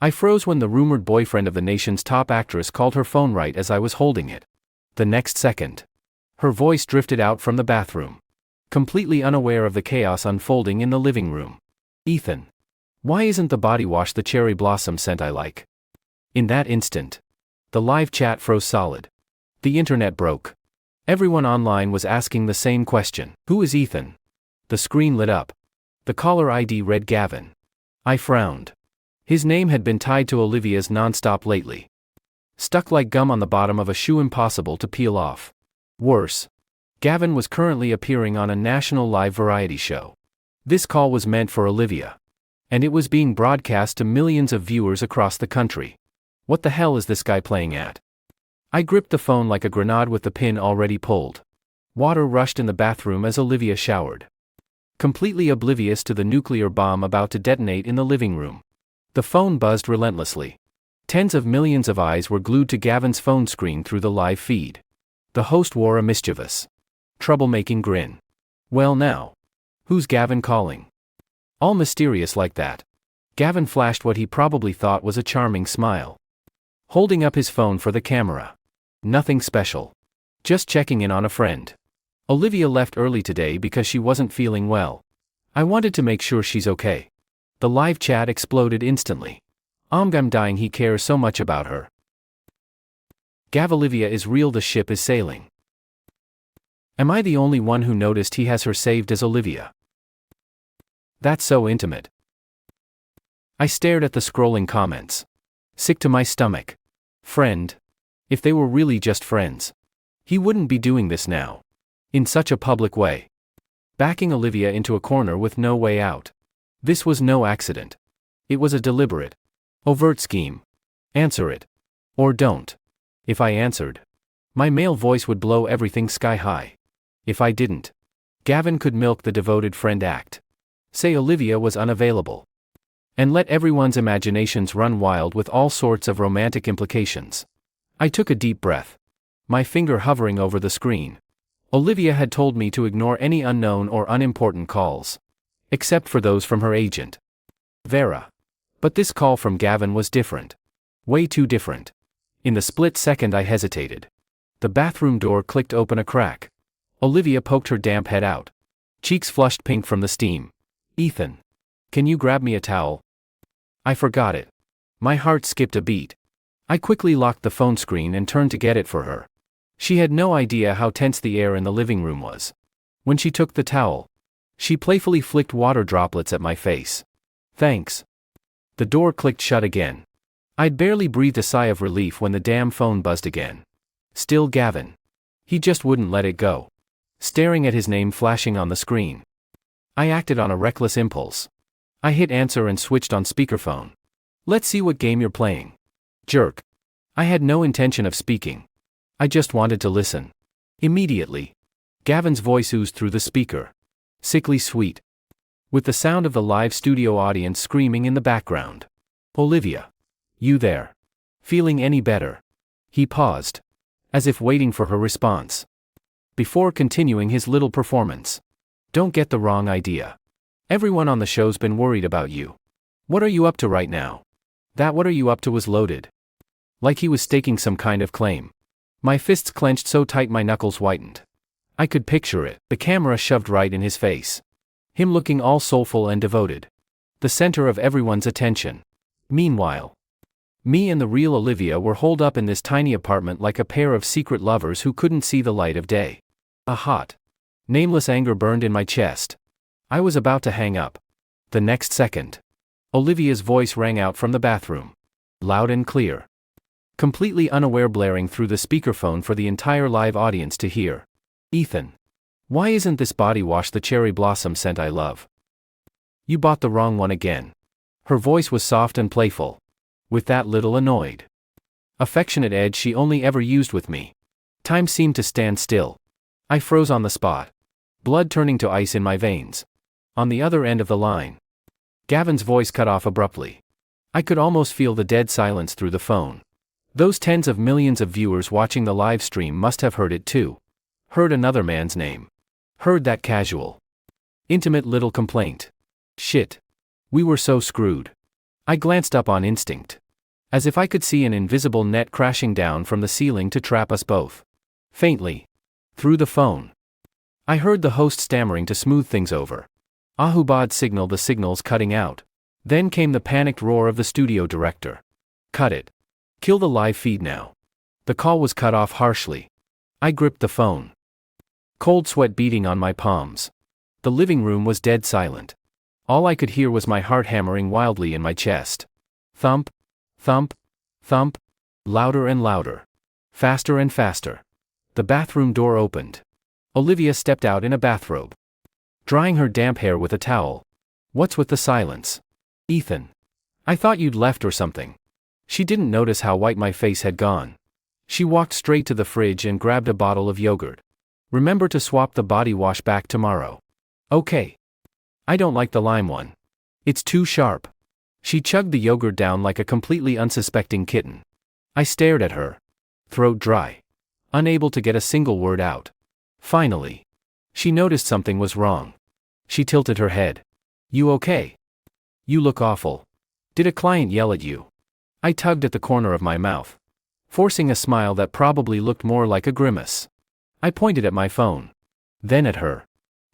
I froze when the rumored boyfriend of the nation's top actress called her phone right as I was holding it. The next second, her voice drifted out from the bathroom, completely unaware of the chaos unfolding in the living room. Ethan, why isn't the body wash the cherry blossom scent I like? In that instant, the live chat froze solid. The internet broke. Everyone online was asking the same question. Who is Ethan? The screen lit up. The caller ID read Gavin. I frowned. His name had been tied to Olivia's nonstop lately. Stuck like gum on the bottom of a shoe, impossible to peel off. Worse, Gavin was currently appearing on a national live variety show. This call was meant for Olivia. And it was being broadcast to millions of viewers across the country. What the hell is this guy playing at? I gripped the phone like a grenade with the pin already pulled. Water rushed in the bathroom as Olivia showered. Completely oblivious to the nuclear bomb about to detonate in the living room. The phone buzzed relentlessly. Tens of millions of eyes were glued to Gavin's phone screen through the live feed. The host wore a mischievous, troublemaking grin. Well now. Who's Gavin calling? All mysterious like that. Gavin flashed what he probably thought was a charming smile, holding up his phone for the camera. Nothing special. Just checking in on a friend. Olivia left early today because she wasn't feeling well. I wanted to make sure she's okay. The live chat exploded instantly. I'm dying he cares so much about her. Gav, Olivia is real, the ship is sailing. Am I the only one who noticed he has her saved as Olivia? That's so intimate. I stared at the scrolling comments. Sick to my stomach. Friend. If they were really just friends, he wouldn't be doing this now. In such a public way. Backing Olivia into a corner with no way out. This was no accident. It was a deliberate, overt scheme. Answer it. Or don't. If I answered, my male voice would blow everything sky high. If I didn't, Gavin could milk the devoted friend act. Say Olivia was unavailable. And let everyone's imaginations run wild with all sorts of romantic implications. I took a deep breath, my finger hovering over the screen. Olivia had told me to ignore any unknown or unimportant calls. Except for those from her agent, Vera. But this call from Gavin was different. Way too different. In the split second I hesitated. The bathroom door clicked open a crack. Olivia poked her damp head out. Cheeks flushed pink from the steam. Ethan. Can you grab me a towel? I forgot it. My heart skipped a beat. I quickly locked the phone screen and turned to get it for her. She had no idea how tense the air in the living room was. When she took the towel, she playfully flicked water droplets at my face. Thanks. The door clicked shut again. I'd barely breathed a sigh of relief when the damn phone buzzed again. Still Gavin. He just wouldn't let it go. Staring at his name flashing on the screen. I acted on a reckless impulse. I hit answer and switched on speakerphone. Let's see what game you're playing. Jerk. I had no intention of speaking. I just wanted to listen. Immediately, Gavin's voice oozed through the speaker. Sickly sweet. With the sound of the live studio audience screaming in the background. Olivia. You there? Feeling any better? He paused, as if waiting for her response, before continuing his little performance. Don't get the wrong idea. Everyone on the show's been worried about you. What are you up to right now? That "what are you up to" was loaded. Like he was staking some kind of claim. My fists clenched so tight my knuckles whitened. I could picture it, the camera shoved right in his face. Him looking all soulful and devoted. The center of everyone's attention. Meanwhile, me and the real Olivia were holed up in this tiny apartment like a pair of secret lovers who couldn't see the light of day. A hot, nameless anger burned in my chest. I was about to hang up. The next second, Olivia's voice rang out from the bathroom. Loud and clear. Completely unaware, blaring through the speakerphone for the entire live audience to hear. Ethan. Why isn't this body wash the cherry blossom scent I love? You bought the wrong one again. Her voice was soft and playful, with that little annoyed, affectionate edge she only ever used with me. Time seemed to stand still. I froze on the spot, blood turning to ice in my veins. On the other end of the line, Gavin's voice cut off abruptly. I could almost feel the dead silence through the phone. Those tens of millions of viewers watching the live stream must have heard it too. Heard another man's name. Heard that casual, intimate little complaint. Shit. We were so screwed. I glanced up on instinct. As if I could see an invisible net crashing down from the ceiling to trap us both. Faintly. Through the phone. I heard the host stammering to smooth things over. Ahubad signaled the signals cutting out. Then came the panicked roar of the studio director. Cut it. Kill the live feed now. The call was cut off harshly. I gripped the phone. Cold sweat beating on my palms. The living room was dead silent. All I could hear was my heart hammering wildly in my chest. Thump, thump, thump, louder and louder. Faster and faster. The bathroom door opened. Olivia stepped out in a bathrobe. Drying her damp hair with a towel. What's with the silence? Ethan. I thought you'd left or something. She didn't notice how white my face had gone. She walked straight to the fridge and grabbed a bottle of yogurt. Remember to swap the body wash back tomorrow. Okay. I don't like the lime one. It's too sharp. She chugged the yogurt down like a completely unsuspecting kitten. I stared at her. Throat dry. Unable to get a single word out. Finally. She noticed something was wrong. She tilted her head. You okay? You look awful. Did a client yell at you? I tugged at the corner of my mouth, forcing a smile that probably looked more like a grimace. I pointed at my phone. Then at her.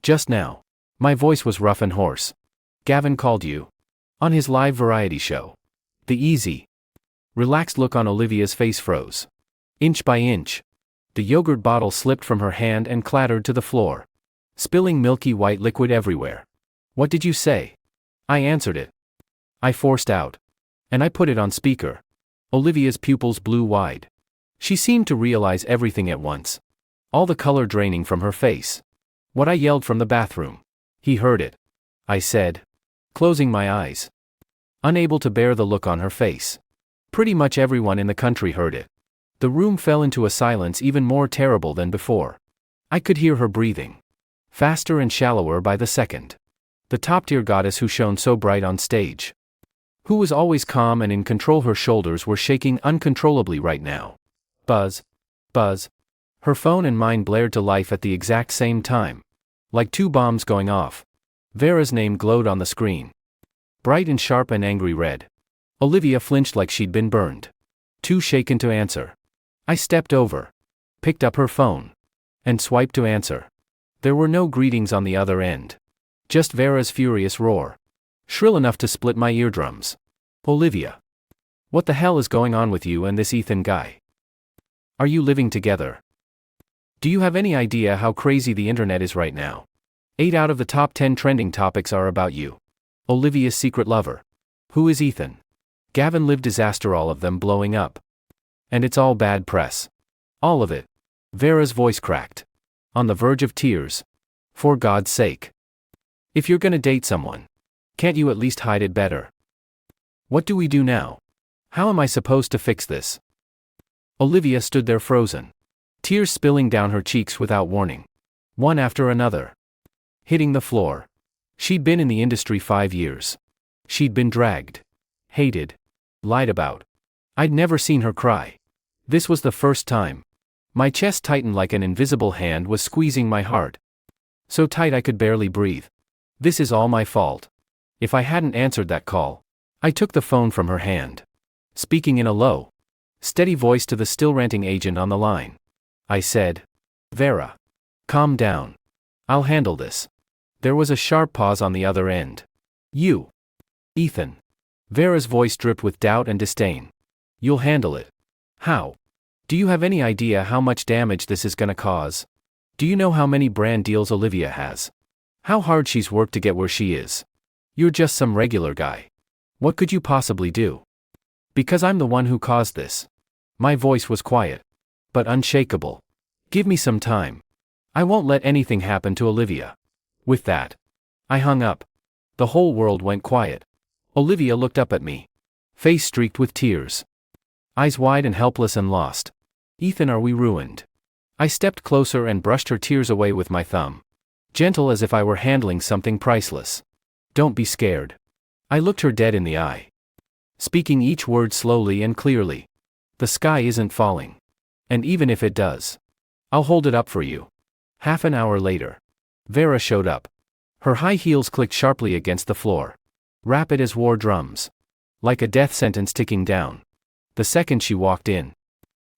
Just now. My voice was rough and hoarse. Gavin called you. On his live variety show. The easy, relaxed look on Olivia's face froze. Inch by inch. The yogurt bottle slipped from her hand and clattered to the floor, spilling milky white liquid everywhere. What did you say? I answered it. I forced out. And I put it on speaker. Olivia's pupils blew wide. She seemed to realize everything at once. All the color draining from her face. What I yelled from the bathroom. He heard it. I said, closing my eyes. Unable to bear the look on her face. Pretty much everyone in the country heard it. The room fell into a silence even more terrible than before. I could hear her breathing. Faster and shallower by the second. The top-tier goddess who shone so bright on stage. Who was always calm and in control, her shoulders were shaking uncontrollably right now. Buzz. Buzz. Her phone and mine blared to life at the exact same time. Like two bombs going off. Vera's name glowed on the screen. Bright and sharp and angry red. Olivia flinched like she'd been burned. Too shaken to answer. I stepped over. Picked up her phone. And swiped to answer. There were no greetings on the other end. Just Vera's furious roar. Shrill enough to split my eardrums. Olivia. What the hell is going on with you and this Ethan guy? Are you living together? Do you have any idea how crazy the internet is right now? 8 out of the top 10 trending topics are about you. Olivia's secret lover. Who is Ethan? Gavin lived disaster, all of them blowing up. And it's all bad press. All of it. Vera's voice cracked. On the verge of tears. For God's sake. If you're gonna date someone, can't you at least hide it better? What do we do now? How am I supposed to fix this? Olivia stood there frozen. Tears spilling down her cheeks without warning. One after another. Hitting the floor. She'd been in the industry 5 years. She'd been dragged. Hated. Lied about. I'd never seen her cry. This was the first time. My chest tightened like an invisible hand was squeezing my heart. So tight I could barely breathe. This is all my fault. If I hadn't answered that call. I took the phone from her hand. Speaking in a low, steady voice to the still ranting agent on the line. I said, Vera. Calm down. I'll handle this. There was a sharp pause on the other end. You. Ethan. Vera's voice dripped with doubt and disdain. You'll handle it. How? Do you have any idea how much damage this is gonna cause? Do you know how many brand deals Olivia has? How hard she's worked to get where she is? You're just some regular guy. What could you possibly do? Because I'm the one who caused this. My voice was quiet. But unshakable. Give me some time. I won't let anything happen to Olivia. With that, I hung up. The whole world went quiet. Olivia looked up at me. Face streaked with tears. Eyes wide and helpless and lost. Ethan, are we ruined? I stepped closer and brushed her tears away with my thumb. Gentle as if I were handling something priceless. Don't be scared. I looked her dead in the eye. Speaking each word slowly and clearly. The sky isn't falling. And even if it does, I'll hold it up for you. Half an hour later, Vera showed up. Her high heels clicked sharply against the floor. Rapid as war drums. like a death sentence ticking down. The second she walked in,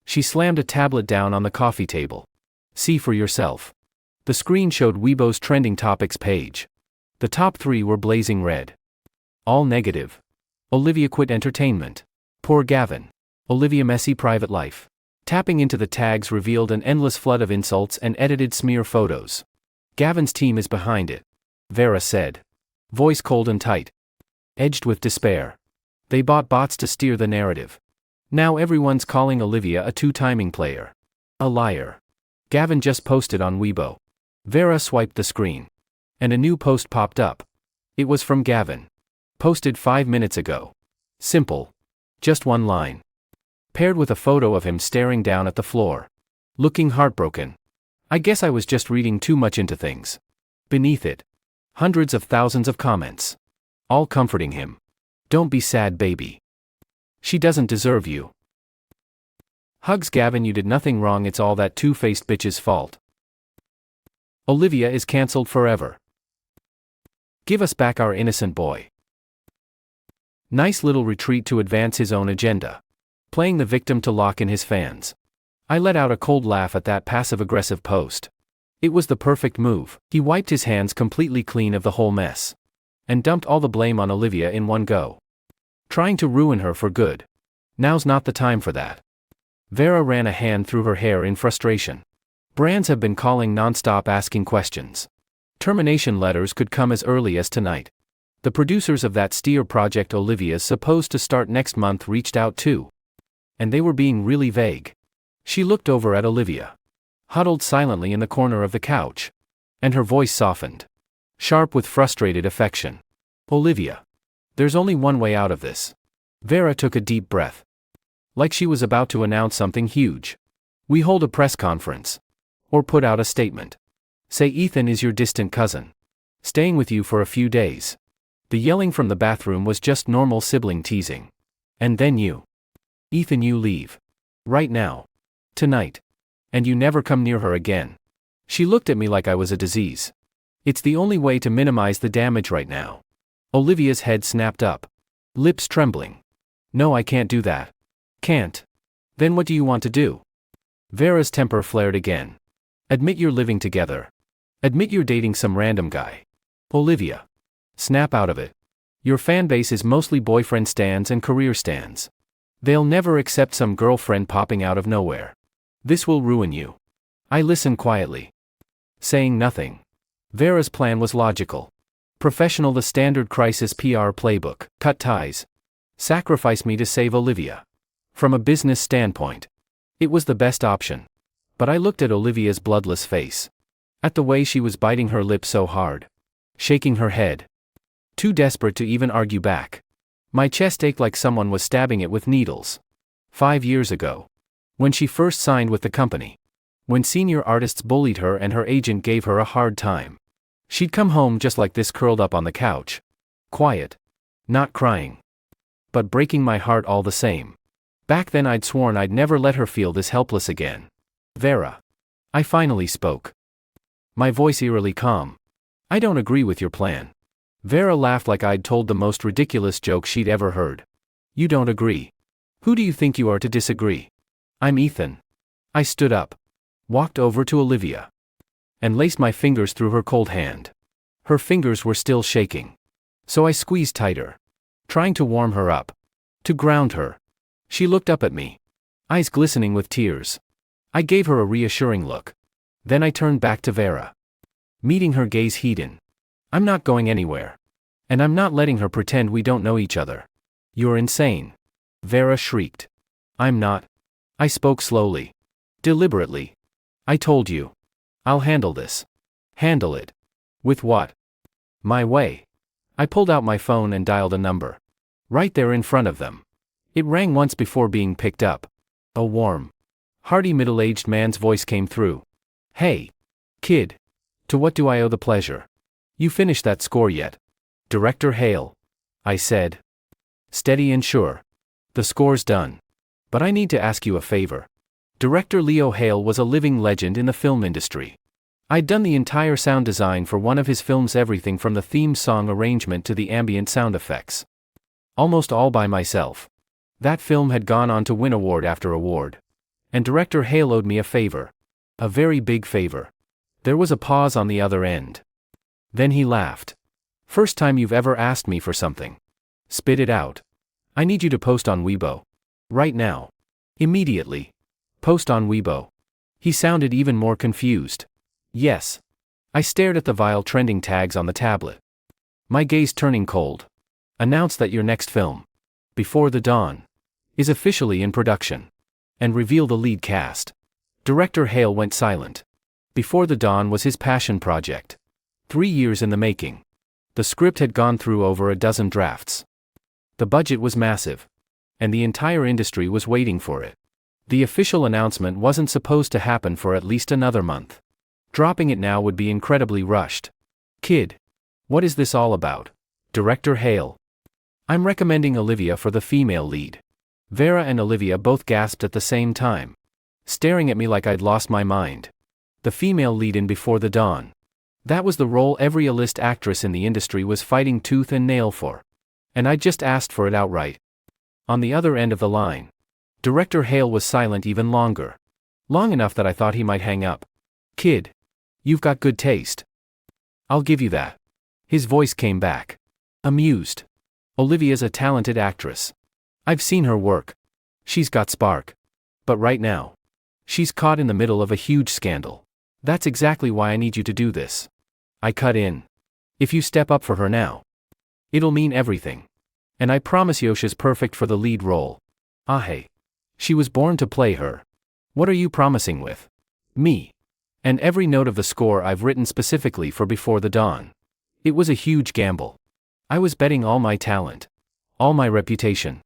she slammed a tablet down on the coffee table. See for yourself. The screen showed Weibo's trending topics page. The top 3 were blazing red. All negative. Olivia quit entertainment. Poor Gavin. Olivia messy private life. Tapping into the tags revealed an endless flood of insults and edited smear photos. Gavin's team is behind it, Vera said. Voice cold and tight. Edged with despair. They bought bots to steer the narrative. Now everyone's calling Olivia a two-timing player. A liar. Gavin just posted on Weibo. Vera swiped the screen. And a new post popped up. It was from Gavin. Posted 5 minutes ago. Simple. Just one line. Paired with a photo of him staring down at the floor. Looking heartbroken. I guess I was just reading too much into things. Beneath it. Hundreds of thousands of comments. All comforting him. Don't be sad, baby. She doesn't deserve you. Hugs Gavin, you did nothing wrong, it's all that two-faced bitch's fault. Olivia is cancelled forever. Give us back our innocent boy. Nice little retreat to advance his own agenda. Playing the victim to lock in his fans. I let out a cold laugh at that passive-aggressive post. It was the perfect move. He wiped his hands completely clean of the whole mess. And dumped all the blame on Olivia in one go. Trying to ruin her for good. Now's not the time for that. Vera ran a hand through her hair in frustration. Brands have been calling non-stop asking questions. Termination letters could come as early as tonight. The producers of that Steer project Olivia's supposed to start next month reached out too. And they were being really vague. She looked over at Olivia. Huddled silently in the corner of the couch. And her voice softened. Sharp with frustrated affection. Olivia. There's only one way out of this. Vera took a deep breath. Like she was about to announce something huge. We hold a press conference. Or put out a statement. Say Ethan is your distant cousin. Staying with you for a few days. The yelling from the bathroom was just normal sibling teasing. And then you. Ethan, you leave. Right now. Tonight. And you never come near her again. She looked at me like I was a disease. It's the only way to minimize the damage right now. Olivia's head snapped up. Lips trembling. No, I can't do that. Can't. Then what do you want to do? Vera's temper flared again. Admit you're living together. Admit you're dating some random guy. Olivia. Snap out of it. Your fanbase is mostly boyfriend stans and career stans. They'll never accept some girlfriend popping out of nowhere. This will ruin you. I listened quietly. Saying nothing. Vera's plan was logical. Professional, the standard crisis PR playbook. Cut ties. Sacrifice me to save Olivia. From a business standpoint. It was the best option. But I looked at Olivia's bloodless face. At the way she was biting her lip so hard. Shaking her head. Too desperate to even argue back. My chest ached like someone was stabbing it with needles. 5 years ago. When she first signed with the company. When senior artists bullied her and her agent gave her a hard time. She'd come home just like this, curled up on the couch. Quiet. Not crying. But breaking my heart all the same. Back then I'd sworn I'd never let her feel this helpless again. Vera. I finally spoke. My voice eerily calm. I don't agree with your plan. Vera laughed like I'd told the most ridiculous joke she'd ever heard. You don't agree? Who do you think you are to disagree? I'm Ethan. I stood up. Walked over to Olivia. And laced my fingers through her cold hand. Her fingers were still shaking. So I squeezed tighter. Trying to warm her up. To ground her. She looked up at me. Eyes glistening with tears. I gave her a reassuring look. Then I turned back to Vera. Meeting her gaze heated. I'm not going anywhere. And I'm not letting her pretend we don't know each other. You're insane. Vera shrieked. I'm not. I spoke slowly. Deliberately. I told you. I'll handle this. Handle it. With what? My way. I pulled out my phone and dialed a number. Right there in front of them. It rang once before being picked up. A warm, hearty middle-aged man's voice came through. Hey. Kid. To what do I owe the pleasure? You finished that score yet? Director Hale. I said. Steady and sure. The score's done. But I need to ask you a favor. Director Leo Hale was a living legend in the film industry. I'd done the entire sound design for one of his films, everything from the theme song arrangement to the ambient sound effects. Almost all by myself. That film had gone on to win award after award. And director Hale owed me a favor. A very big favor. There was a pause on the other end. Then he laughed. First time you've ever asked me for something. Spit it out. I need you to post on Weibo. Right now. Immediately. Post on Weibo. He sounded even more confused. Yes. I stared at the vile trending tags on the tablet. My gaze turning cold. Announce that your next film, Before the Dawn, is officially in production. And reveal the lead cast. Director Hale went silent. Before the Dawn was his passion project. 3 years in the making. The script had gone through over a dozen drafts. The budget was massive. And the entire industry was waiting for it. The official announcement wasn't supposed to happen for at least another month. Dropping it now would be incredibly rushed. Kid. What is this all about? Director Hale. I'm recommending Olivia for the female lead. Vera and Olivia both gasped at the same time. Staring at me like I'd lost my mind. The female lead in Before the Dawn. That was the role every A-list actress in the industry was fighting tooth and nail for. And I just asked for it outright. On the other end of the line. Director Hale was silent even longer. Long enough that I thought he might hang up. Kid. You've got good taste. I'll give you that. His voice came back. Amused. Olivia's a talented actress. I've seen her work. She's got spark. But right now, she's caught in the middle of a huge scandal. That's exactly why I need you to do this. I cut in. If you step up for her now, it'll mean everything. And I promise Yosha's perfect for the lead role. Ah hey. She was born to play her. What are you promising with? Me. And every note of the score I've written specifically for Before the Dawn. It was a huge gamble. I was betting all my talent. All my reputation.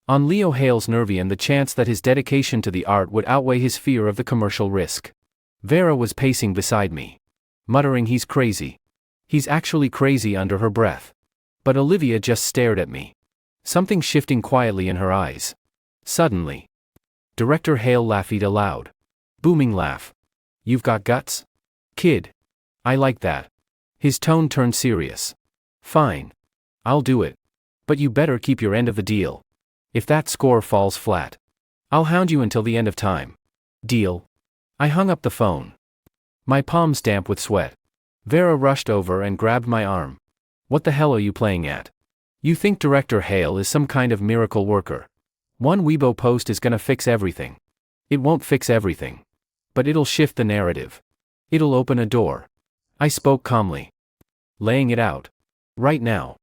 On Leo Hale's nervy and the chance that his dedication to the art would outweigh his fear of the commercial risk. Vera was pacing beside me. Muttering he's crazy. He's actually crazy under her breath. But Olivia just stared at me. Something shifting quietly in her eyes. Suddenly. Director Hale laughed aloud. Booming laugh. You've got guts? Kid. I like that. His tone turned serious. Fine. I'll do it. But you better keep your end of the deal. If that score falls flat, I'll hound you until the end of time. Deal? I hung up the phone. My palms damp with sweat. Vera rushed over and grabbed my arm. What the hell are you playing at? You think Director Hale is some kind of miracle worker? One Weibo post is gonna fix everything. It won't fix everything. But it'll shift the narrative. It'll open a door. I spoke calmly. Laying it out. Right now.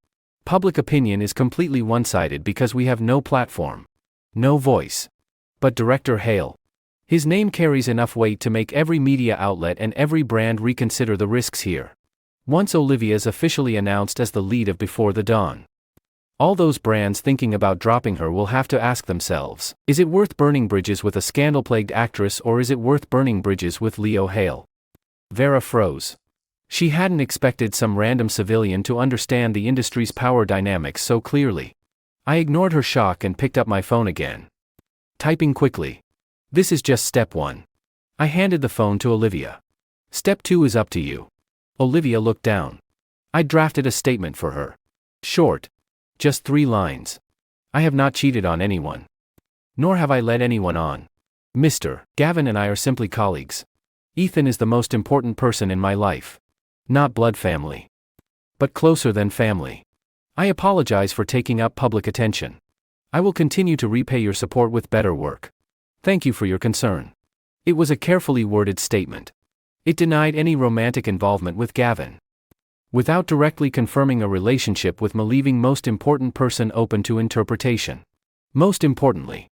Public opinion is completely one-sided because we have no platform. No voice. But Director Hale. His name carries enough weight to make every media outlet and every brand reconsider the risks here. Once Olivia's officially announced as the lead of Before the Dawn. All those brands thinking about dropping her will have to ask themselves, is it worth burning bridges with a scandal-plagued actress or is it worth burning bridges with Leo Hale? Vera froze. She hadn't expected some random civilian to understand the industry's power dynamics so clearly. I ignored her shock and picked up my phone again. Typing quickly. This is just step 1. I handed the phone to Olivia. Step 2 is up to you. Olivia looked down. I drafted a statement for her. Short. Just 3 lines. I have not cheated on anyone. Nor have I led anyone on. Mr. Gavin and I are simply colleagues. Ethan is the most important person in my life. Not blood family. But closer than family. I apologize for taking up public attention. I will continue to repay your support with better work. Thank you for your concern. It was a carefully worded statement. It denied any romantic involvement with Gavin. Without directly confirming a relationship with me, leaving most important person open to interpretation. Most importantly.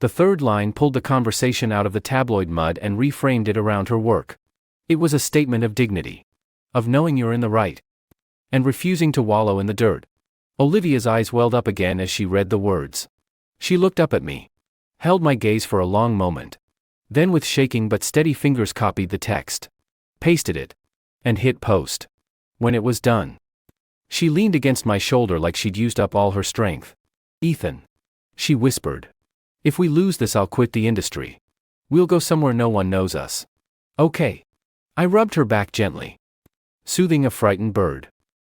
The third line pulled the conversation out of the tabloid mud and reframed it around her work. It was a statement of dignity. Of knowing you're in the right. And refusing to wallow in the dirt. Olivia's eyes welled up again as she read the words. She looked up at me. Held my gaze for a long moment. Then with shaking but steady fingers copied the text. Pasted it. And hit post. When it was done. She leaned against my shoulder like she'd used up all her strength. Ethan. She whispered. If we lose this, I'll quit the industry. We'll go somewhere no one knows us. Okay. I rubbed her back gently. Soothing a frightened bird.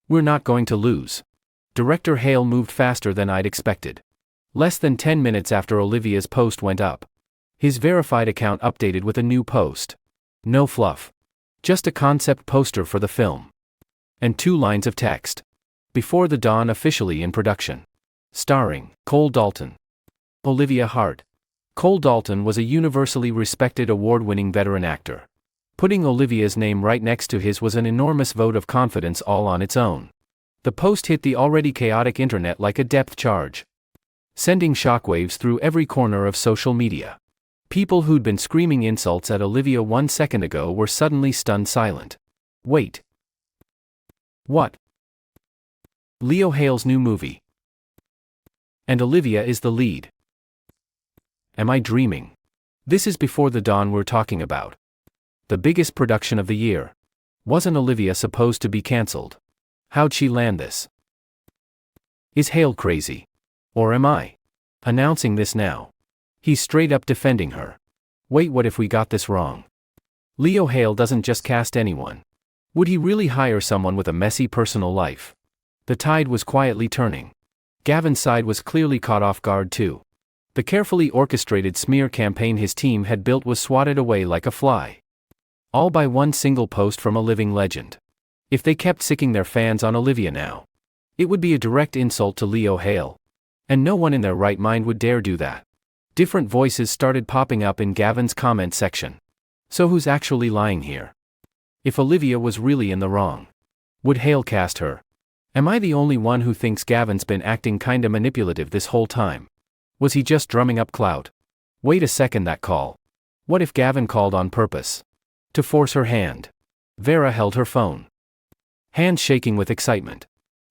We're not going to lose. Director Hale moved faster than I'd expected. Less than 10 minutes after Olivia's post went up, his verified account updated with a new post. No fluff. Just a concept poster for the film. And 2 lines of text. Before the dawn officially in production. Starring Cole Dalton. Olivia Hart. Cole Dalton was a universally respected award-winning veteran actor. Putting Olivia's name right next to his was an enormous vote of confidence all on its own. The post hit the already chaotic internet like a depth charge, sending shockwaves through every corner of social media. People who'd been screaming insults at Olivia 1 second ago were suddenly stunned silent. Wait. What? Leo Hale's new movie. And Olivia is the lead. Am I dreaming? This is Before the Dawn we're talking about. The biggest production of the year. Wasn't Olivia supposed to be cancelled? How'd she land this? Is Hale crazy? Or am I? Announcing this now. He's straight up defending her. Wait, what if we got this wrong? Leo Hale doesn't just cast anyone. Would he really hire someone with a messy personal life? The tide was quietly turning. Gavin's side was clearly caught off guard too. The carefully orchestrated smear campaign his team had built was swatted away like a fly. All by one single post from a living legend. If they kept sicking their fans on Olivia now, it would be a direct insult to Leo Hale. And no one in their right mind would dare do that. Different voices started popping up in Gavin's comment section. So who's actually lying here? If Olivia was really in the wrong, would Hale cast her? Am I the only one who thinks Gavin's been acting kinda manipulative this whole time? Was he just drumming up clout? Wait a second, that call. What if Gavin called on purpose? To force her hand. Vera held her phone. Hands shaking with excitement.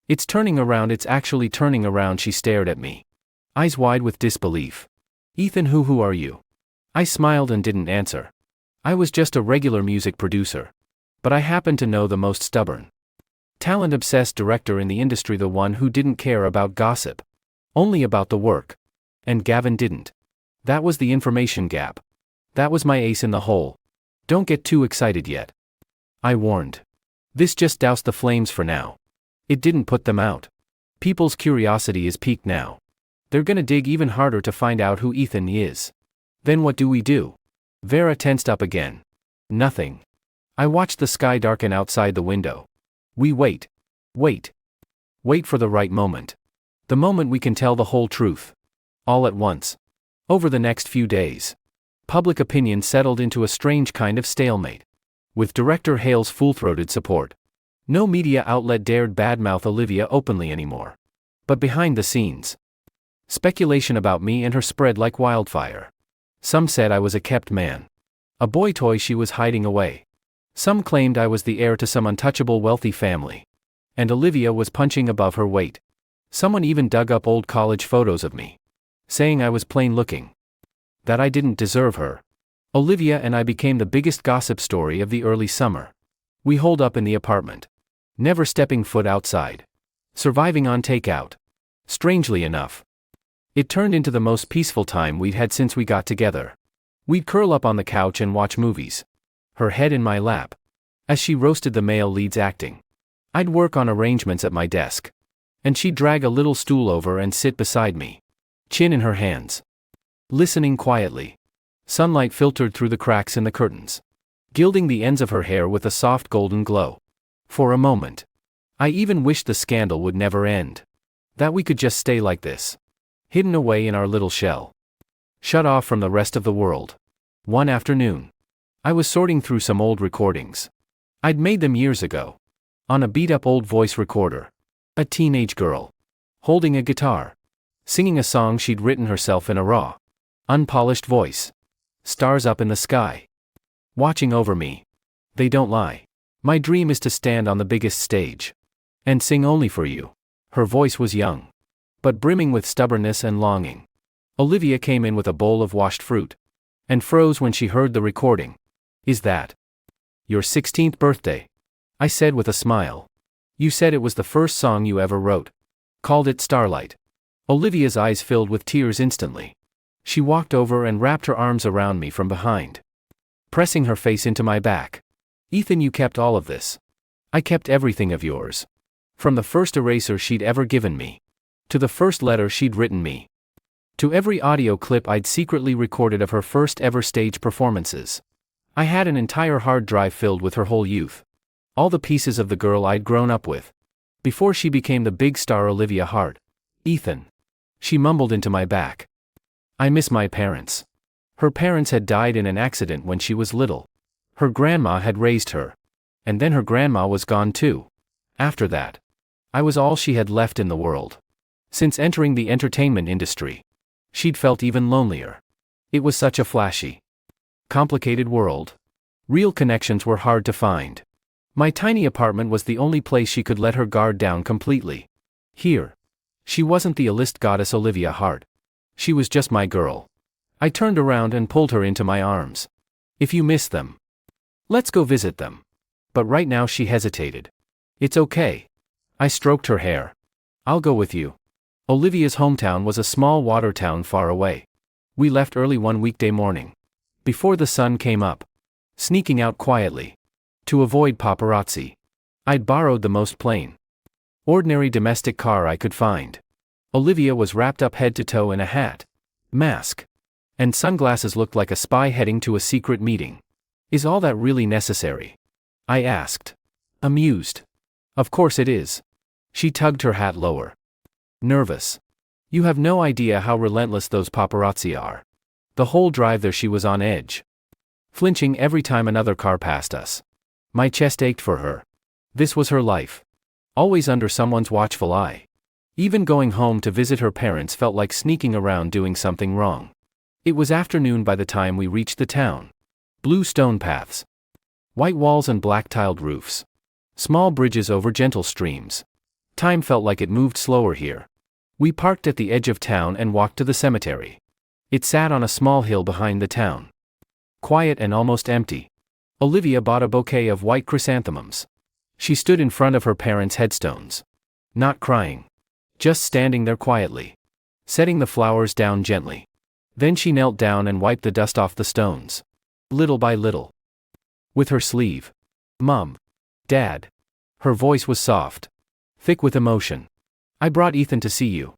It's turning around, it's actually turning around. She stared at me. Eyes wide with disbelief. Ethan, who are you? I smiled and didn't answer. I was just a regular music producer. But I happened to know the most stubborn, talent-obsessed director in the industry, the one who didn't care about gossip. Only about the work. And Gavin didn't. That was the information gap. That was my ace in the hole. Don't get too excited yet. I warned. This just doused the flames for now. It didn't put them out. People's curiosity is piqued now. They're gonna dig even harder to find out who Ethan is. Then what do we do? Vera tensed up again. Nothing. I watched the sky darken outside the window. We wait. Wait. Wait for the right moment. The moment we can tell the whole truth. All at once. Over the next few days, public opinion settled into a strange kind of stalemate. With director Hale's full-throated support, no media outlet dared badmouth Olivia openly anymore. But behind the scenes, speculation about me and her spread like wildfire. Some said I was a kept man, a boy toy she was hiding away. Some claimed I was the heir to some untouchable wealthy family, and Olivia was punching above her weight. Someone even dug up old college photos of me, saying I was plain looking, that I didn't deserve her. Olivia and I became the biggest gossip story of the early summer. We holed up in the apartment, never stepping foot outside, surviving on takeout. Strangely enough, it turned into the most peaceful time we'd had since we got together. We'd curl up on the couch and watch movies, her head in my lap, as she roasted the male leads acting. I'd work on arrangements at my desk, and she'd drag a little stool over and sit beside me, chin in her hands, listening quietly. Sunlight filtered through the cracks in the curtains, gilding the ends of her hair with a soft golden glow. For a moment, I even wished the scandal would never end. That we could just stay like this, hidden away in our little shell, shut off from the rest of the world. One afternoon, I was sorting through some old recordings. I'd made them years ago, on a beat-up old voice recorder. A teenage girl, holding a guitar, singing a song she'd written herself in a raw, unpolished voice. Stars up in the sky, watching over me. They don't lie. My dream is to stand on the biggest stage and sing only for you. Her voice was young, but brimming with stubbornness and longing. Olivia came in with a bowl of washed fruit and froze when she heard the recording. Is that your 16th birthday? I said with a smile. You said it was the first song you ever wrote. Called it Starlight. Olivia's eyes filled with tears instantly. She walked over and wrapped her arms around me from behind, pressing her face into my back. Ethan, you kept all of this. I kept everything of yours. From the first eraser she'd ever given me, to the first letter she'd written me, to every audio clip I'd secretly recorded of her first ever stage performances. I had an entire hard drive filled with her whole youth. All the pieces of the girl I'd grown up with. Before she became the big star Olivia Hart. Ethan. She mumbled into my back. I miss my parents. Her parents had died in an accident when she was little. Her grandma had raised her. And then her grandma was gone too. After that, I was all she had left in the world. Since entering the entertainment industry, she'd felt even lonelier. It was such a flashy, complicated world. Real connections were hard to find. My tiny apartment was the only place she could let her guard down completely. Here, she wasn't the A-list goddess Olivia Hart. She was just my girl. I turned around and pulled her into my arms. If you miss them, let's go visit them. But right now she hesitated. It's okay. I stroked her hair. I'll go with you. Olivia's hometown was a small water town far away. We left early one weekday morning, before the sun came up, sneaking out quietly, to avoid paparazzi. I'd borrowed the most plain, ordinary domestic car I could find. Olivia was wrapped up head to toe in a hat, mask, and sunglasses, looked like a spy heading to a secret meeting. Is all that really necessary? I asked, amused. Of course it is. She tugged her hat lower. Nervous. You have no idea how relentless those paparazzi are. The whole drive there she was on edge, flinching every time another car passed us. My chest ached for her. This was her life. Always under someone's watchful eye. Even going home to visit her parents felt like sneaking around doing something wrong. It was afternoon by the time we reached the town. Blue stone paths, white walls and black-tiled roofs. Small bridges over gentle streams. Time felt like it moved slower here. We parked at the edge of town and walked to the cemetery. It sat on a small hill behind the town. Quiet and almost empty. Olivia bought a bouquet of white chrysanthemums. She stood in front of her parents' headstones. Not crying. Just standing there quietly. Setting the flowers down gently. Then she knelt down and wiped the dust off the stones. Little by little. With her sleeve. Mom. Dad. Her voice was soft, thick with emotion. I brought Ethan to see you.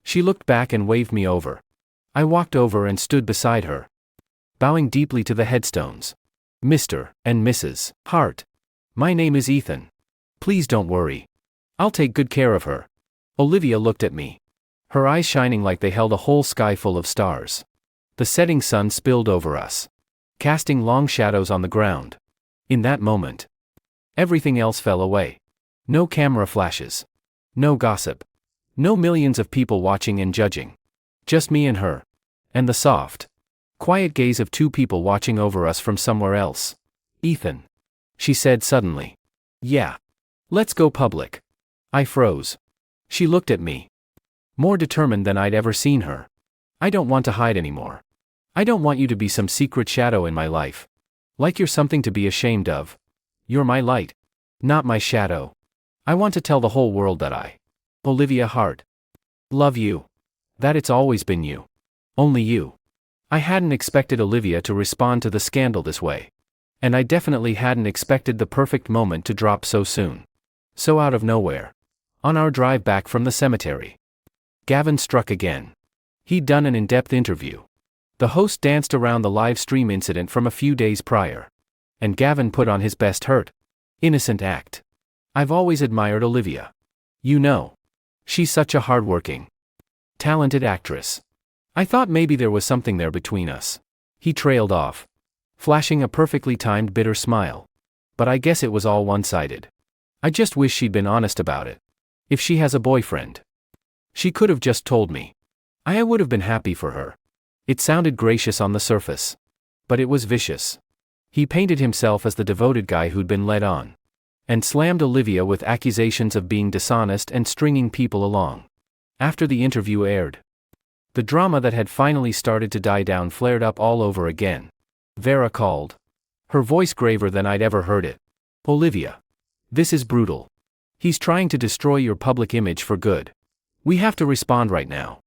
She looked back and waved me over. I walked over and stood beside her, bowing deeply to the headstones. Mr. and Mrs. Hart. My name is Ethan. Please don't worry. I'll take good care of her. Olivia looked at me, her eyes shining like they held a whole sky full of stars. The setting sun spilled over us, casting long shadows on the ground. In that moment, everything else fell away. No camera flashes. No gossip. No millions of people watching and judging. Just me and her. And the soft, quiet gaze of two people watching over us from somewhere else. Ethan. She said suddenly. Yeah. Let's go public. I froze. She looked at me, more determined than I'd ever seen her. I don't want to hide anymore. I don't want you to be some secret shadow in my life. Like you're something to be ashamed of. You're my light, not my shadow. I want to tell the whole world that I, Olivia Hart, love you. That it's always been you. Only you. I hadn't expected Olivia to respond to the scandal this way. And I definitely hadn't expected the perfect moment to drop so soon. So out of nowhere. On our drive back from the cemetery, Gavin struck again. He'd done an in-depth interview. The host danced around the live stream incident from a few days prior. And Gavin put on his best hurt, innocent act. I've always admired Olivia. You know. She's such a hardworking, talented actress. I thought maybe there was something there between us. He trailed off, flashing a perfectly timed bitter smile. But I guess it was all one-sided. I just wish she'd been honest about it. If she has a boyfriend, she could have just told me. I would have been happy for her. It sounded gracious on the surface. But it was vicious. He painted himself as the devoted guy who'd been led on. And slammed Olivia with accusations of being dishonest and stringing people along. After the interview aired, the drama that had finally started to die down flared up all over again. Vera called, her voice graver than I'd ever heard it. Olivia. This is brutal. He's trying to destroy your public image for good. We have to respond right now.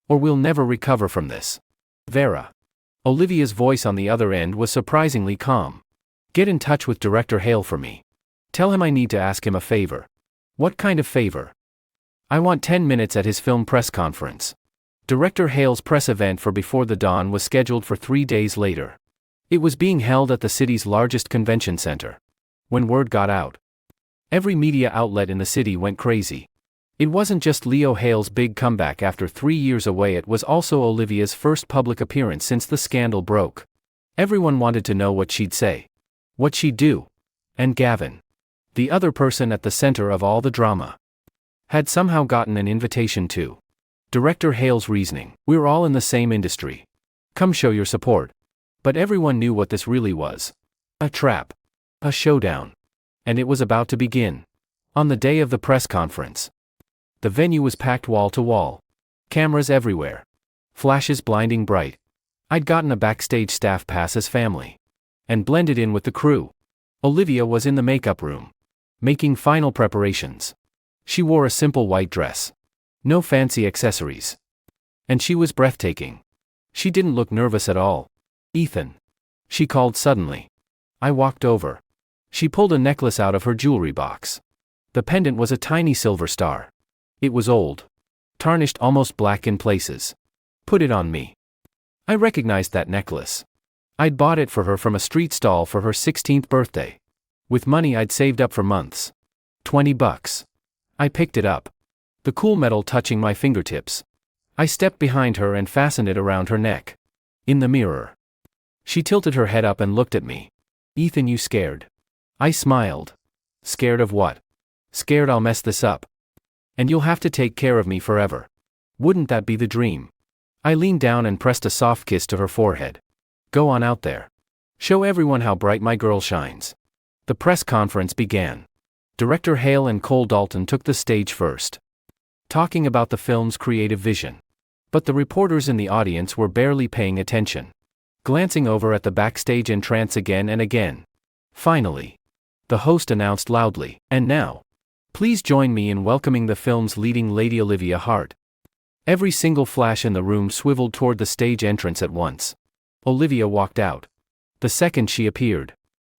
Or we'll never recover from this. Vera. Olivia's voice on the other end was surprisingly calm. Get in touch with Director Hale for me. Tell him I need to ask him a favor. What kind of favor? I want 10 minutes at his film press conference. Director Hale's press event for Before the Dawn was scheduled for 3 days later. It was being held at the city's largest convention center. When word got out, every media outlet in the city went crazy. It wasn't just Leo Hale's big comeback after 3 years away, it was also Olivia's first public appearance since the scandal broke. Everyone wanted to know what she'd say, what she'd do. And Gavin, the other person at the center of all the drama, had somehow gotten an invitation too. Director Hale's reasoning: "We're all in the same industry. Come show your support." But everyone knew what this really was. A trap. A showdown. And it was about to begin. On the day of the press conference, the venue was packed wall to wall. Cameras everywhere. Flashes blinding bright. I'd gotten a backstage staff pass as family. And blended in with the crew. Olivia was in the makeup room, making final preparations. She wore a simple white dress. No fancy accessories. And she was breathtaking. She didn't look nervous at all. "Ethan," she called suddenly. I walked over. She pulled a necklace out of her jewelry box. The pendant was a tiny silver star. It was old. Tarnished, almost black in places. "Put it on me." I recognized that necklace. I'd bought it for her from a street stall for her 16th birthday. With money I'd saved up for months. $20. I picked it up. The cool metal touching my fingertips. I stepped behind her and fastened it around her neck. In the mirror, she tilted her head up and looked at me. "Ethan, you scared?" I smiled. "Scared of what?" "Scared I'll mess this up. And you'll have to take care of me forever. Wouldn't that be the dream?" I leaned down and pressed a soft kiss to her forehead. "Go on out there. Show everyone how bright my girl shines." The press conference began. Director Hale and Cole Dalton took the stage first, talking about the film's creative vision. But the reporters in the audience were barely paying attention, glancing over at the backstage entrance again and again. Finally, the host announced loudly, "And now, please join me in welcoming the film's leading lady, Olivia Hart." Every single flash in the room swiveled toward the stage entrance at once. Olivia walked out. The second she appeared,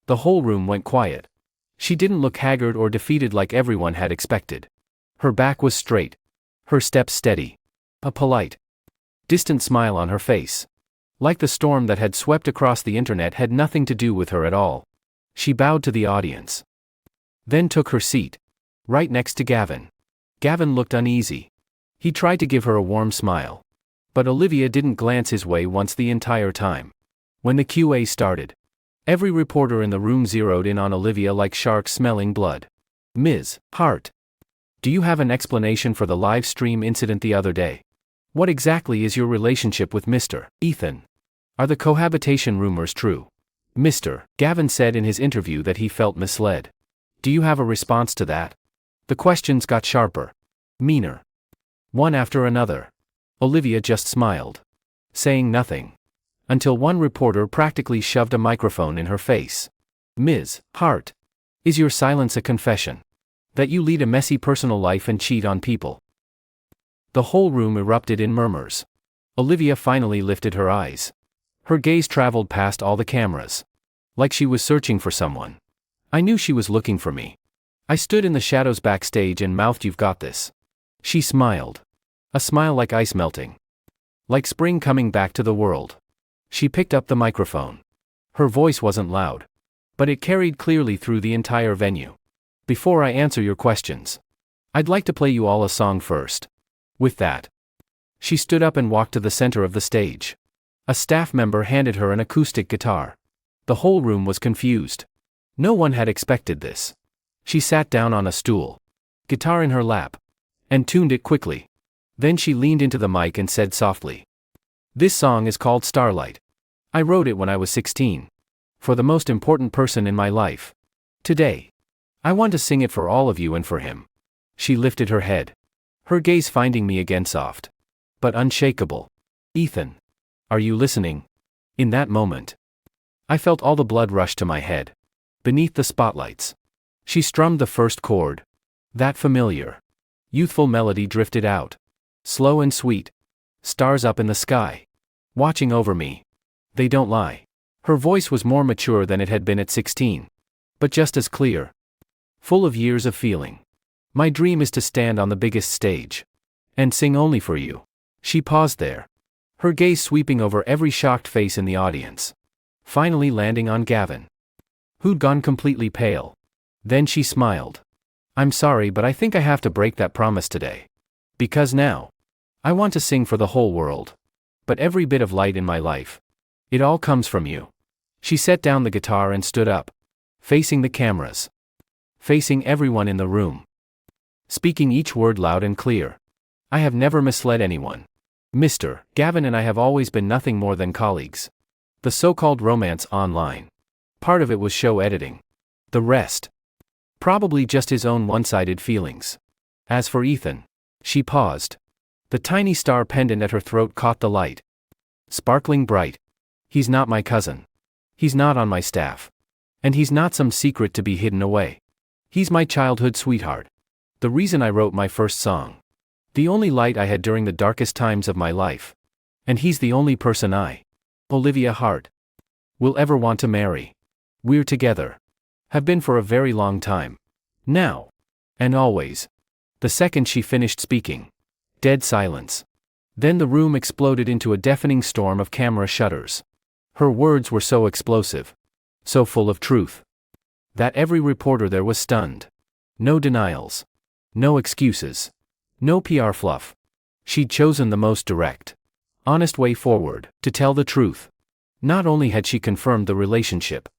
the whole room went quiet. She didn't look haggard or defeated like everyone had expected. Her back was straight, her steps steady, a polite, distant smile on her face. Like the storm that had swept across the internet had nothing to do with her at all. She bowed to the audience, then took her seat, right next to Gavin. Gavin looked uneasy. He tried to give her a warm smile, but Olivia didn't glance his way once the entire time. When the Q&A started, every reporter in the room zeroed in on Olivia like sharks smelling blood. "Ms. Hart, do you have an explanation for the live stream incident the other day? What exactly is your relationship with Mr. Ethan? Are the cohabitation rumors true?" Mr. Gavin said in his interview that he felt misled. "Do you have a response to that?" The questions got sharper, meaner, one after another. Olivia just smiled, saying nothing, until one reporter practically shoved a microphone in her face. "Ms. Hart, is your silence a confession that you lead a messy personal life and cheat on people?" The whole room erupted in murmurs. Olivia finally lifted her eyes. Her gaze traveled past all the cameras, like she was searching for someone. I knew she was looking for me. I stood in the shadows backstage and mouthed, "You've got this." She smiled. A smile like ice melting, like spring coming back to the world. She picked up the microphone. Her voice wasn't loud, but it carried clearly through the entire venue. "Before I answer your questions, I'd like to play you all a song first." With that, she stood up and walked to the center of the stage. A staff member handed her an acoustic guitar. The whole room was confused. No one had expected this. She sat down on a stool, guitar in her lap, and tuned it quickly. Then she leaned into the mic and said softly, "This song is called Starlight. I wrote it when I was 16. For the most important person in my life. Today, I want to sing it for all of you and for him." She lifted her head, her gaze finding me again, soft, but unshakable. "Ethan, are you listening?" In that moment, I felt all the blood rush to my head. Beneath the spotlights, she strummed the first chord. That familiar, youthful melody drifted out, slow and sweet. Stars up in the sky, watching over me. They don't lie. Her voice was more mature than it had been at 16, but just as clear, full of years of feeling. My dream is to stand on the biggest stage. And sing only for you. She paused there, her gaze sweeping over every shocked face in the audience, finally landing on Gavin, who'd gone completely pale. Then she smiled. I'm sorry, but I think I have to break that promise today. Because now, I want to sing for the whole world. But every bit of light in my life, it all comes from you. She set down the guitar and stood up, facing the cameras, facing everyone in the room, speaking each word loud and clear. I have never misled anyone. Mr. Gavin and I have always been nothing more than colleagues. The so-called romance online, part of it was show editing. The rest, probably just his own one-sided feelings. As for Ethan, she paused. The tiny star pendant at her throat caught the light, sparkling bright. He's not my cousin. He's not on my staff. And he's not some secret to be hidden away. He's my childhood sweetheart. The reason I wrote my first song. The only light I had during the darkest times of my life. And he's the only person I, Olivia Hart, will ever want to marry. We're together. Have been for a very long time. Now. And always. The second she finished speaking, dead silence. Then the room exploded into a deafening storm of camera shutters. Her words were so explosive, so full of truth, that every reporter there was stunned. No denials. No excuses. No PR fluff. She'd chosen the most direct, honest way forward, to tell the truth. Not only had she confirmed the relationship,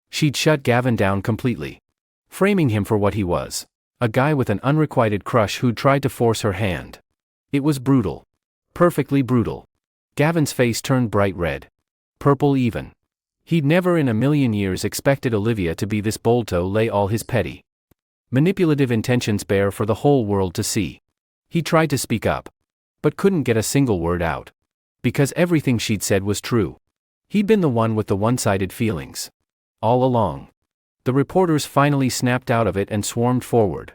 she'd shut Gavin down completely, framing him for what he was, a guy with an unrequited crush who'd tried to force her hand. It was brutal. Perfectly brutal. Gavin's face turned bright red. Purple even. He'd never in a million years expected Olivia to be this bold to lay all his petty, manipulative intentions bare for the whole world to see. He tried to speak up, but couldn't get a single word out. Because everything she'd said was true. He'd been the one with the one-sided feelings. All along. The reporters finally snapped out of it and swarmed forward,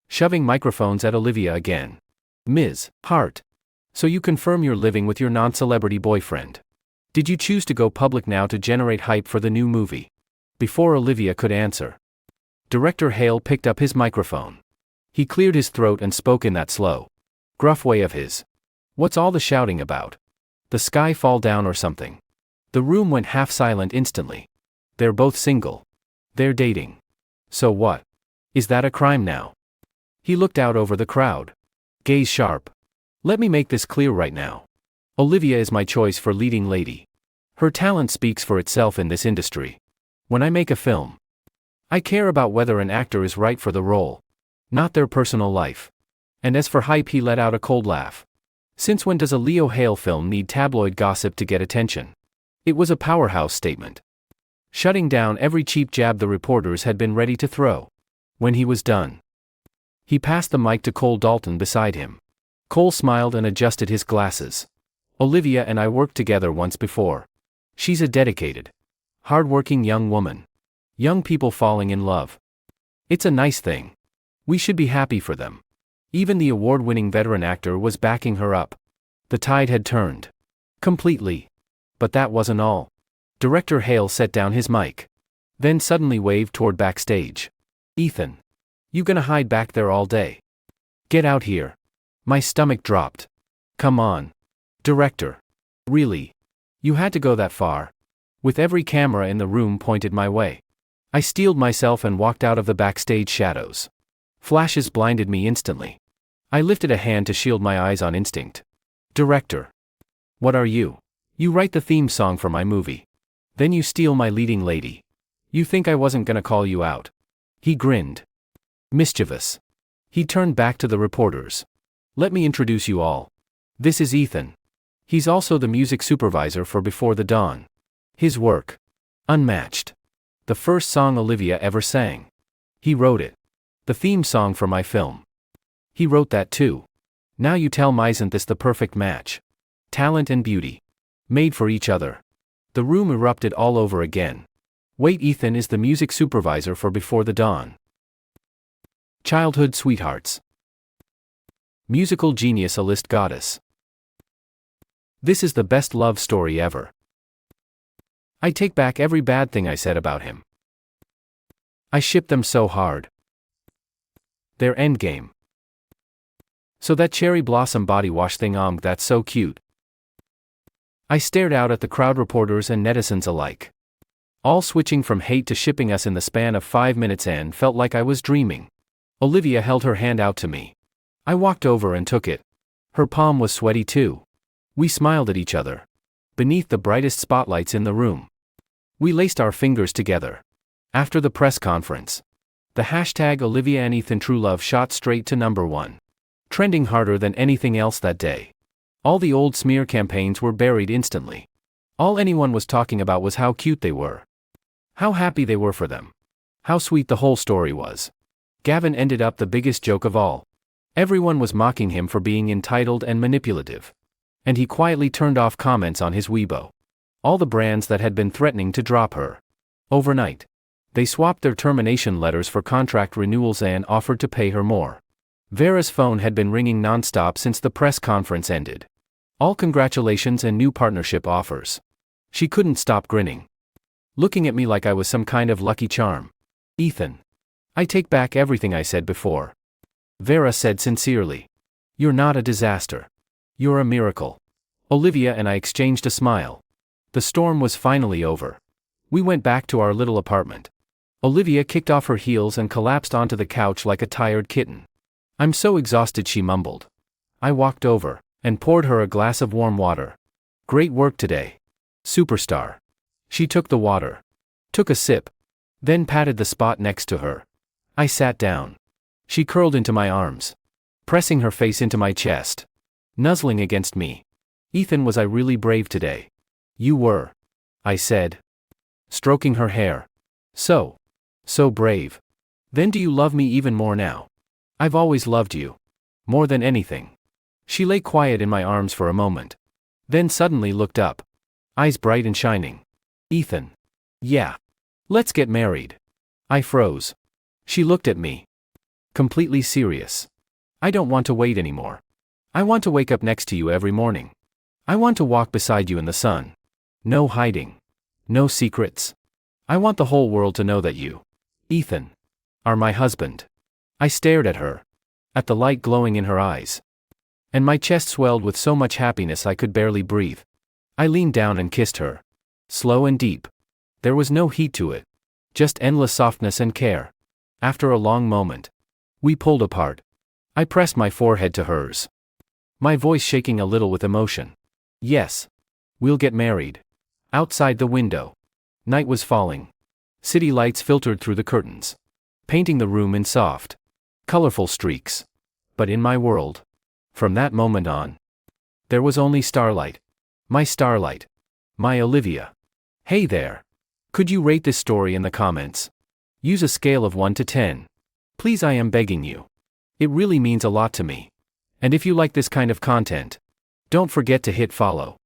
shoving microphones at Olivia again. Ms. Hart. So you confirm you're living with your non-celebrity boyfriend. Did you choose to go public now to generate hype for the new movie? Before Olivia could answer, Director Hale picked up his microphone. He cleared his throat and spoke in that slow, gruff way of his. What's all the shouting about? The sky fall down or something? The room went half silent instantly. They're both single. They're dating. So what? Is that a crime now? He looked out over the crowd. Gaze sharp. Let me make this clear right now. Olivia is my choice for leading lady. Her talent speaks for itself in this industry. When I make a film, I care about whether an actor is right for the role, not their personal life. And as for hype, he let out a cold laugh. Since when does a Leo Hale film need tabloid gossip to get attention? It was a powerhouse statement, shutting down every cheap jab the reporters had been ready to throw. When he was done, he passed the mic to Cole Dalton beside him. Cole smiled and adjusted his glasses. Olivia and I worked together once before. She's a dedicated, hard-working young woman. Young people falling in love. It's a nice thing. We should be happy for them. Even the award-winning veteran actor was backing her up. The tide had turned. Completely. But that wasn't all. Director Hale set down his mic. Then suddenly waved toward backstage. Ethan. You gonna hide back there all day? Get out here. My stomach dropped. Come on. Director. Really? You had to go that far? With every camera in the room pointed my way, I steeled myself and walked out of the backstage shadows. Flashes blinded me instantly. I lifted a hand to shield my eyes on instinct. Director. What are you? You write the theme song for my movie. Then you steal my leading lady. You think I wasn't gonna call you out? He grinned. Mischievous. He turned back to the reporters. Let me introduce you all. This is Ethan. He's also the music supervisor for Before the Dawn. His work, unmatched. The first song Olivia ever sang. He wrote it. The theme song for my film. He wrote that too. Now you tell me, isn't this the perfect match? Talent and beauty. Made for each other. The room erupted all over again. Wait, Ethan is the music supervisor for Before the Dawn. Childhood sweethearts. Musical genius, a list goddess. This is the best love story ever. I take back every bad thing I said about him. I ship them so hard. Their endgame. So that cherry blossom body wash thing, that's so cute. I stared out at the crowd, reporters and netizens alike. All switching from hate to shipping us in the span of 5 minutes, and felt like I was dreaming. Olivia held her hand out to me. I walked over and took it. Her palm was sweaty too. We smiled at each other. Beneath the brightest spotlights in the room. We laced our fingers together. After the press conference, the hashtag Olivia and Ethan True Love shot straight to #1. Trending harder than anything else that day. All the old smear campaigns were buried instantly. All anyone was talking about was how cute they were. How happy they were for them. How sweet the whole story was. Gavin ended up the biggest joke of all. Everyone was mocking him for being entitled and manipulative. And he quietly turned off comments on his Weibo. All the brands that had been threatening to drop her. Overnight. They swapped their termination letters for contract renewals and offered to pay her more. Vera's phone had been ringing nonstop since the press conference ended. All congratulations and new partnership offers. She couldn't stop grinning. Looking at me like I was some kind of lucky charm. Ethan. I take back everything I said before. Vera said sincerely. You're not a disaster. You're a miracle. Olivia and I exchanged a smile. The storm was finally over. We went back to our little apartment. Olivia kicked off her heels and collapsed onto the couch like a tired kitten. I'm so exhausted, she mumbled. I walked over and poured her a glass of warm water. Great work today. Superstar. She took the water. Took a sip. Then patted the spot next to her. I sat down. She curled into my arms. Pressing her face into my chest. Nuzzling against me. Ethan, was I really brave today? You were. I said. Stroking her hair. So brave. Then do you love me even more now? I've always loved you. More than anything. She lay quiet in my arms for a moment. Then suddenly looked up. Eyes bright and shining. Ethan. Yeah. Let's get married. I froze. She looked at me. Completely serious. I don't want to wait anymore. I want to wake up next to you every morning. I want to walk beside you in the sun. No hiding. No secrets. I want the whole world to know that you, Ethan, are my husband. I stared at her. At the light glowing in her eyes. And my chest swelled with so much happiness I could barely breathe. I leaned down and kissed her. Slow and deep. There was no heat to it. Just endless softness and care. After a long moment. We pulled apart. I pressed my forehead to hers. My voice shaking a little with emotion. Yes. We'll get married. Outside the window. Night was falling. City lights filtered through the curtains. Painting the room in soft, colorful streaks. But in my world. From that moment on. There was only starlight. My starlight. My Olivia. Hey there. Could you rate this story in the comments? Use a scale of 1 to 10. Please, I am begging you. It really means a lot to me. And if you like this kind of content, don't forget to hit follow.